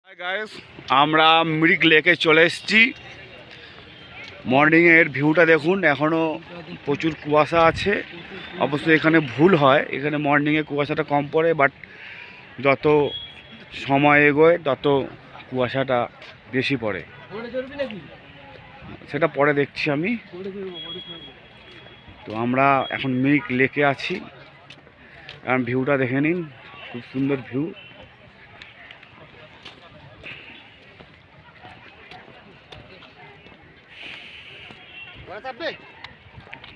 Hi guys, আমরা মিরিক লেকে চলে এসেছি। মর্নিংয়ের ভিউটা দেখুন, এখনও প্রচুর কুয়াশা আছে। অবশ্যই এখানে ভুল হয়, এখানে মর্নিংয়ে কুয়াশাটা কম পড়ে, বাট যত সময় এগোয় তত কুয়াশাটা বেশি পড়ে। সেটা পরে দেখছি আমি। তো আমরা এখন মিরিক লেকে আছি, কারণ ভিউটা দেখে নিন, খুব সুন্দর ভিউ।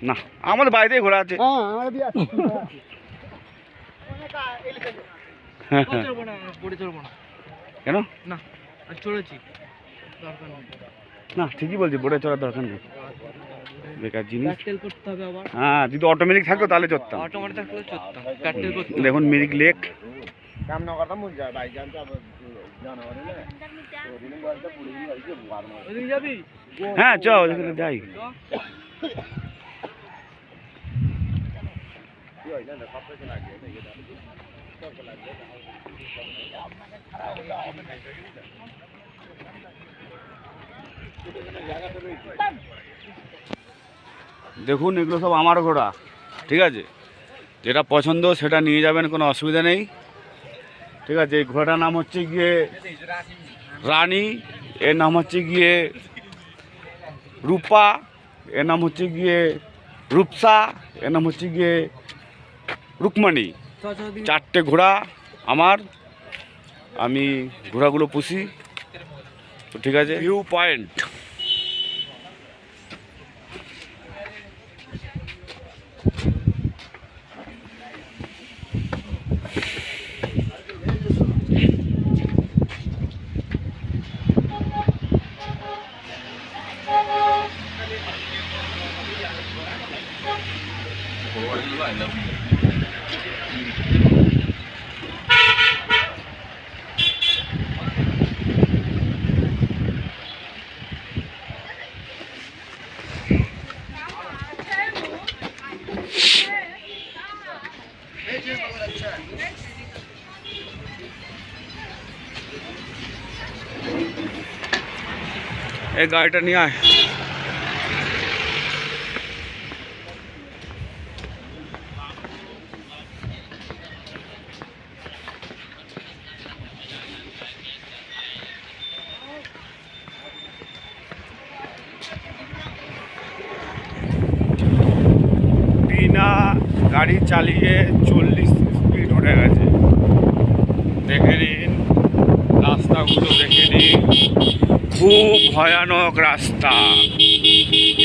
না, আমাদের বাড়িতেই ঘোরা আছে। কেন না চড়েছি, না ঠিকই বলছি, বোটে চড়ার দরকার নেই, বেকার জিনিস। করতে হবে আবার। হ্যাঁ, যদি অটোমেটিক থাকতো তাহলে চড়তাম। অটোমেটিক থাকলে চড়তাম, প্র্যাকটিস করতে। দেখুন মিরিক লেক। হ্যাঁ চ, ওখানে যাই। দেখুন এগুলো সব আমার ঘোড়া, ঠিক আছে? যেটা পছন্দ সেটা নিয়ে যাবেন, কোনো অসুবিধা নেই, ঠিক আছে? এই ঘোড়াটার নাম হচ্ছে গিয়ে রানী, এর নাম হচ্ছে গিয়ে রূপা, এর নাম হচ্ছে গিয়ে রূপসা, এর নাম হচ্ছে গিয়ে রুকমণি। চারটে ঘোড়া আমার, আমি ঘোড়াগুলো পুষি। তো ঠিক আছে, ভিউ পয়েন্ট। এই গাড়িটা নিয়ে আয়। বিনা গাড়ি চালিয়ে 40 স্পিড উঠে গেছে। দেখে নিন রাস্তাগুলো, দেখে নিন, খুব ভয়ানক রাস্তা।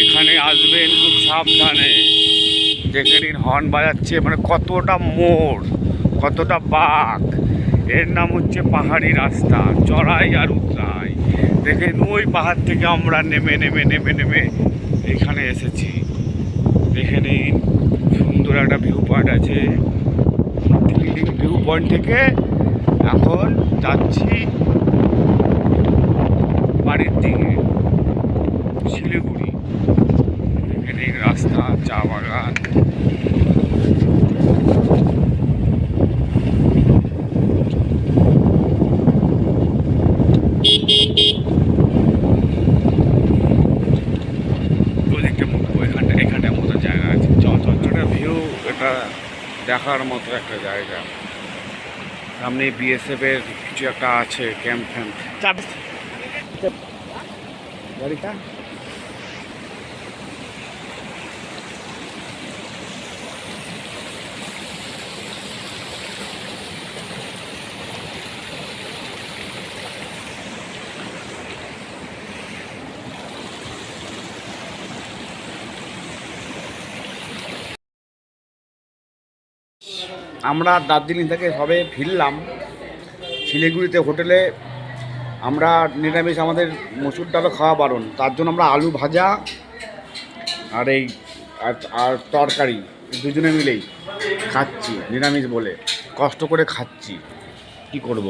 এখানে আসবেন খুব সাবধানে। দেখে নিন হর্ন বাজাচ্ছে, মানে কতটা মোড়, কতটা বাঁক। এর নাম হচ্ছে পাহাড়ি রাস্তা, চড়াই আর উতরাই। দেখে নিন ওই পাহাড় থেকে আমরা নেমে নেমে নেমে নেমে এখানে এসেছি। দেখে নিন সুন্দর একটা ভিউ পয়েন্ট আছে। ভিউ পয়েন্ট থেকে এখন যাচ্ছি বাড়ির দিকে, শিলিগুড়ি। এখানে রাস্তা, চা বাগান। এখানটার মতো জায়গা আছে, একটা ভিউ, এটা দেখার মতো একটা জায়গা। সামনে বিএসএফ এর কিছু একটা আছে, ক্যাম্প ফ্যাম্প। গাড়িটা আমরা দার্জিলিং থেকে সবে ফিরলাম। শিলিগুড়িতে হোটেলে আমরা নিরামিষ, আমাদের মসুর ডালও খাওয়া বারণ, তার জন্য আমরা আলু ভাজা আর এই আর তরকারি দুজনে মিলেই খাচ্ছি, নিরামিষ বলে কষ্ট করে খাচ্ছি, কি করব।